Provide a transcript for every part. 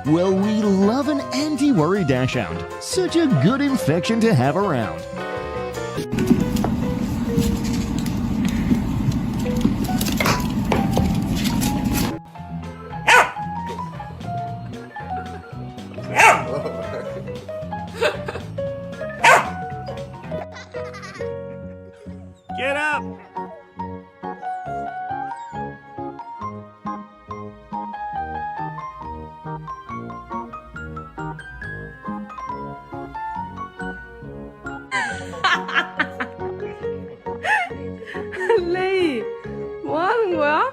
Well, we love an anti-worry dachshund. Such a good infection to have around. Get up! 레이, 뭐 하는 거야?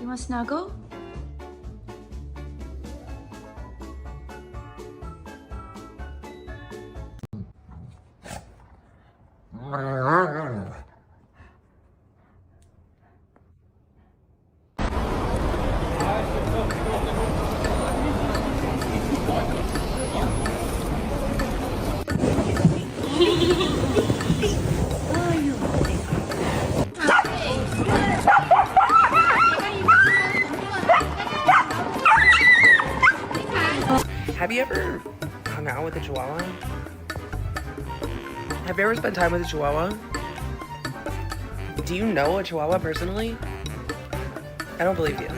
You want to snuggle? Have you ever hung out with a Chihuahua? Have you ever spent time with a Chihuahua? Do you know a Chihuahua personally? I don't believe you.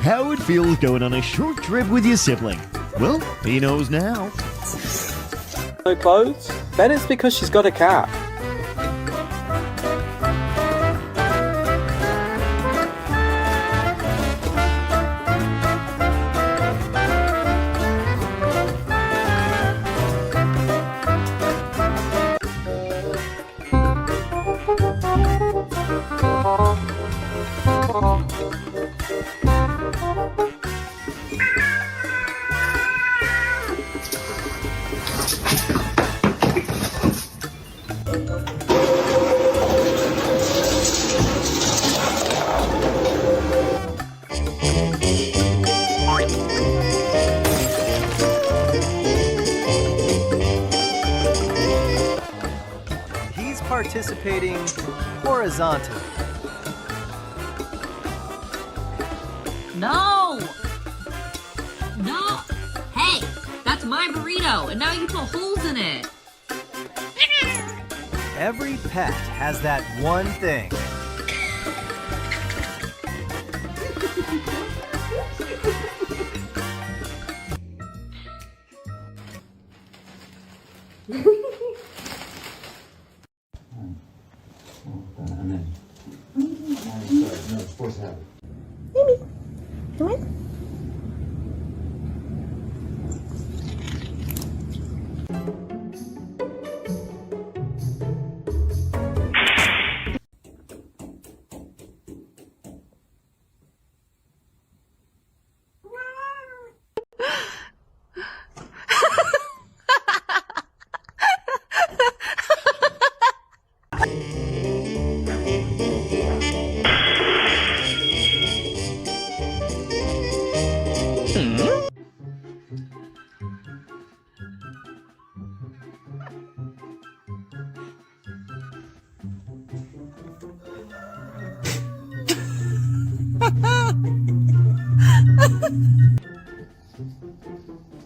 How it feels going on a short trip with your sibling. Well, he knows now. No clothes? Bet it's because she's got a cat. Participating horizontally. No! No! Hey! That's my burrito, and now you put holes in it! Every pet has that one thing.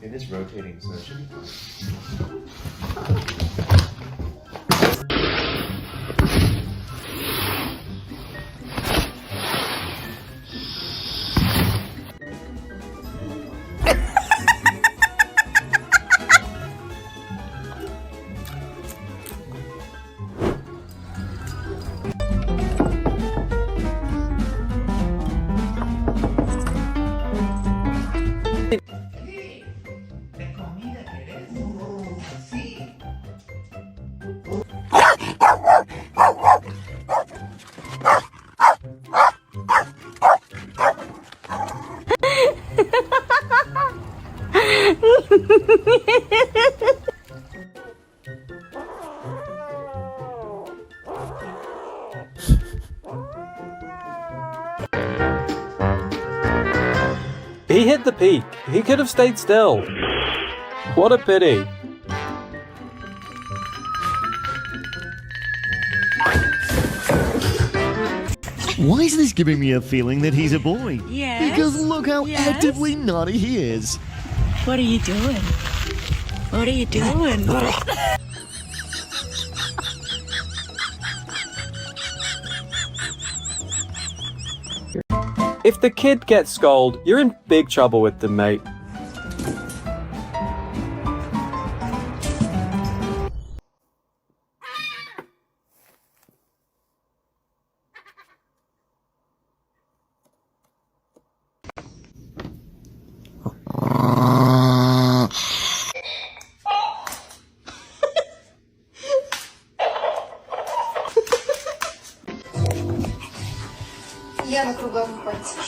It is rotating, so it should be fine. He hit the peak. He could have stayed still. What a pity. Why is this giving me a feeling that he's a boy? Yes. Because look how Yes. actively naughty he is. What are you doing? What are you doing? If the kid gets scolded, you're in big trouble with them, mate. Я на круговом пальце.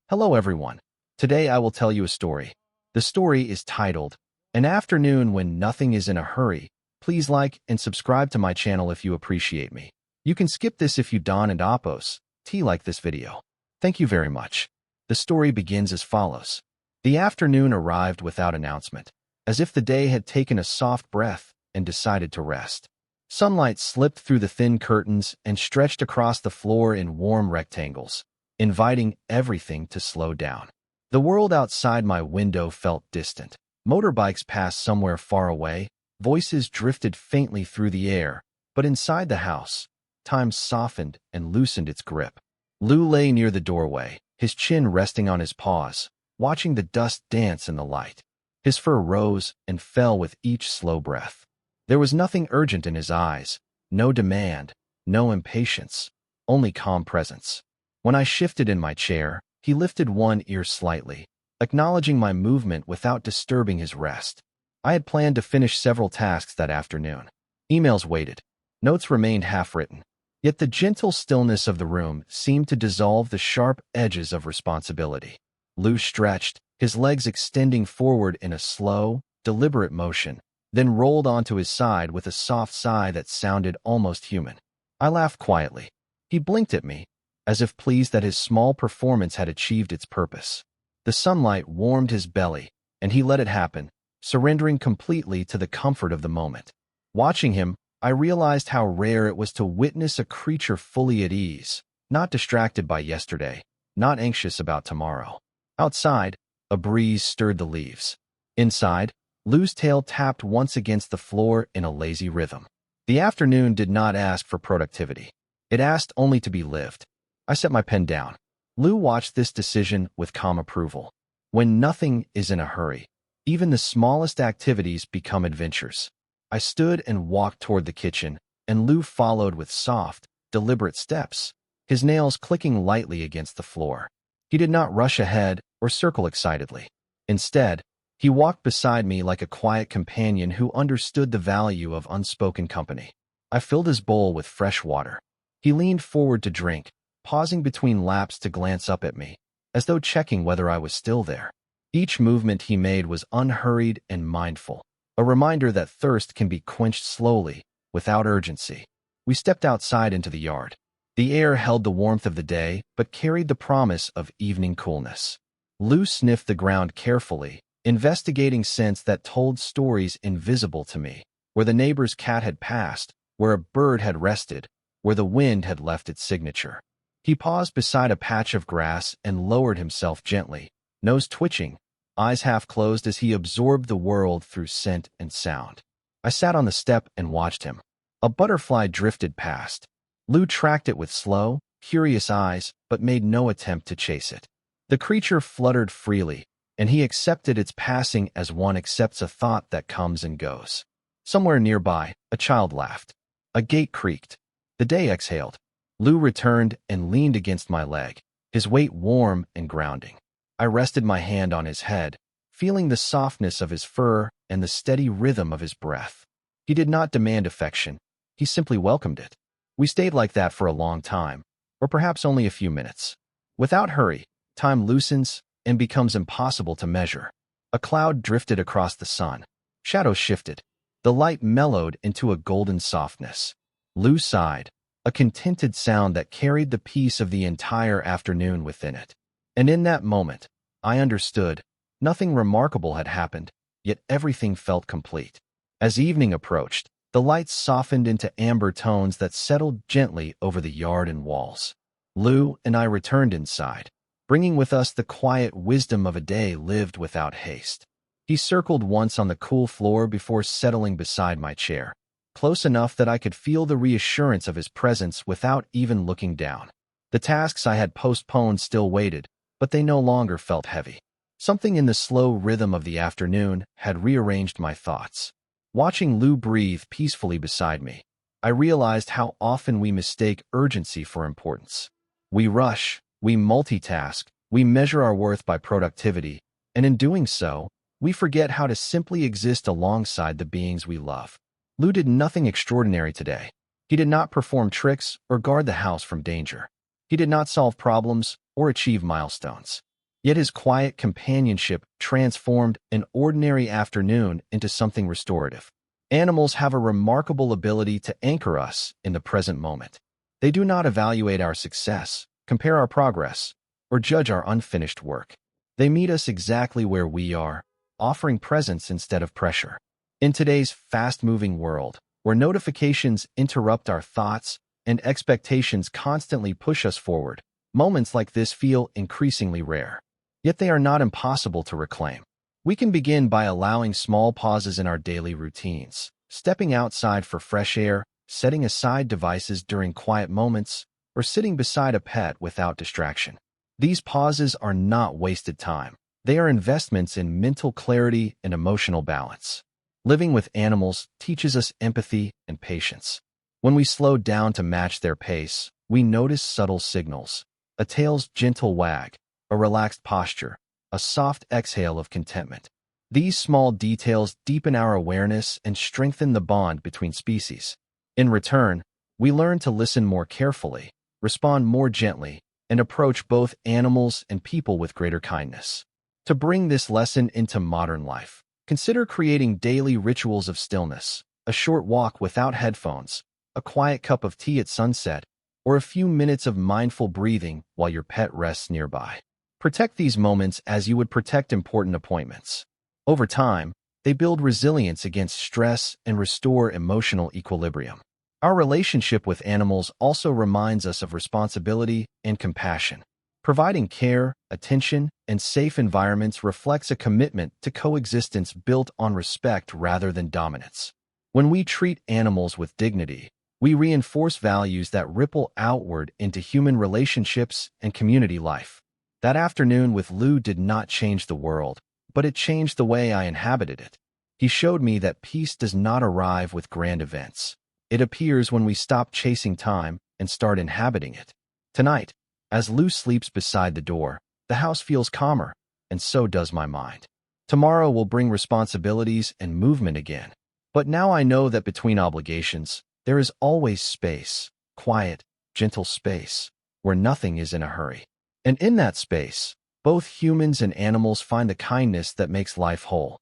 Hello everyone. Today I will tell you a story. The story is titled, An Afternoon When Nothing Is in a Hurry. Please like and subscribe to my channel if you appreciate me. You can skip this if you don't and oppose. Like this video. Thank you very much. The story begins as follows. The afternoon arrived without announcement, as if the day had taken a soft breath and decided to rest. Sunlight slipped through the thin curtains and stretched across the floor in warm rectangles, inviting everything to slow down. The world outside my window felt distant. Motorbikes passed somewhere far away, voices drifted faintly through the air, but inside the house, time softened and loosened its grip. Lou lay near the doorway, his chin resting on his paws, watching the dust dance in the light. His fur rose and fell with each slow breath. There was nothing urgent in his eyes, no demand, no impatience, only calm presence. When I shifted in my chair, he lifted one ear slightly, acknowledging my movement without disturbing his rest. I had planned to finish several tasks that afternoon. Emails waited. Notes remained half-written. Yet the gentle stillness of the room seemed to dissolve the sharp edges of responsibility. Lou stretched, his legs extending forward in a slow, deliberate motion, then rolled onto his side with a soft sigh that sounded almost human. I laughed quietly. He blinked at me, as if pleased that his small performance had achieved its purpose. The sunlight warmed his belly, and he let it happen, surrendering completely to the comfort of the moment. Watching him, I realized how rare it was to witness a creature fully at ease, not distracted by yesterday, not anxious about tomorrow. Outside, a breeze stirred the leaves. Inside, Lou's tail tapped once against the floor in a lazy rhythm. The afternoon did not ask for productivity. It asked only to be lived. I set my pen down. Lou watched this decision with calm approval. When nothing is in a hurry, even the smallest activities become adventures. I stood and walked toward the kitchen, and Lou followed with soft, deliberate steps, his nails clicking lightly against the floor. He did not rush ahead or circle excitedly. Instead, he walked beside me like a quiet companion who understood the value of unspoken company. I filled his bowl with fresh water. He leaned forward to drink, pausing between laps to glance up at me, as though checking whether I was still there. Each movement he made was unhurried and mindful, a reminder that thirst can be quenched slowly, without urgency. We stepped outside into the yard. The air held the warmth of the day, but carried the promise of evening coolness. Lou sniffed the ground carefully, investigating scents that told stories invisible to me, where the neighbor's cat had passed, where a bird had rested, where the wind had left its signature. He paused beside a patch of grass and lowered himself gently, nose twitching, eyes half closed as he absorbed the world through scent and sound. I sat on the step and watched him. A butterfly drifted past. Lou tracked it with slow, curious eyes, but made no attempt to chase it. The creature fluttered freely, and he accepted its passing as one accepts a thought that comes and goes. Somewhere nearby, a child laughed. A gate creaked. The day exhaled. Lou returned and leaned against my leg, his weight warm and grounding. I rested my hand on his head, feeling the softness of his fur and the steady rhythm of his breath. He did not demand affection. He simply welcomed it. We stayed like that for a long time, or perhaps only a few minutes. Without hurry, time loosens and becomes impossible to measure. A cloud drifted across the sun. Shadows shifted. The light mellowed into a golden softness. Lou sighed, a contented sound that carried the peace of the entire afternoon within it. And in that moment, I understood. Nothing remarkable had happened, yet everything felt complete. As evening approached, the lights softened into amber tones that settled gently over the yard and walls. Lou and I returned inside, bringing with us the quiet wisdom of a day lived without haste. He circled once on the cool floor before settling beside my chair, close enough that I could feel the reassurance of his presence without even looking down. The tasks I had postponed still waited, but they no longer felt heavy. Something in the slow rhythm of the afternoon had rearranged my thoughts. Watching Lou breathe peacefully beside me, I realized how often we mistake urgency for importance. We rush, we multitask, we measure our worth by productivity, and in doing so, we forget how to simply exist alongside the beings we love. Lou did nothing extraordinary today. He did not perform tricks or guard the house from danger. He did not solve problems or achieve milestones. Yet his quiet companionship transformed an ordinary afternoon into something restorative. Animals have a remarkable ability to anchor us in the present moment. They do not evaluate our success, compare our progress, or judge our unfinished work. They meet us exactly where we are, offering presence instead of pressure. In today's fast-moving world, where notifications interrupt our thoughts and expectations constantly push us forward, moments like this feel increasingly rare. Yet they are not impossible to reclaim. We can begin by allowing small pauses in our daily routines, stepping outside for fresh air, setting aside devices during quiet moments, or sitting beside a pet without distraction. These pauses are not wasted time. They are investments in mental clarity and emotional balance. Living with animals teaches us empathy and patience. When we slow down to match their pace, we notice subtle signals: a tail's gentle wag, a relaxed posture, a soft exhale of contentment. These small details deepen our awareness and strengthen the bond between species. In return, we learn to listen more carefully, respond more gently, and approach both animals and people with greater kindness. To bring this lesson into modern life, consider creating daily rituals of stillness: a short walk without headphones, a quiet cup of tea at sunset, or a few minutes of mindful breathing while your pet rests nearby. Protect these moments as you would protect important appointments. Over time, they build resilience against stress and restore emotional equilibrium. Our relationship with animals also reminds us of responsibility and compassion. Providing care, attention, and safe environments reflects a commitment to coexistence built on respect rather than dominance. When we treat animals with dignity, We reinforce values that ripple outward into human relationships and community life. That afternoon with Lou did not change the world, but it changed the way I inhabited it. He showed me that peace does not arrive with grand events. It appears when we stop chasing time and start inhabiting it. Tonight, as Lou sleeps beside the door, the house feels calmer, and so does my mind. Tomorrow will bring responsibilities and movement again. But now I know that between obligations, there is always space, quiet, gentle space, where nothing is in a hurry. And in that space, both humans and animals find the kindness that makes life whole.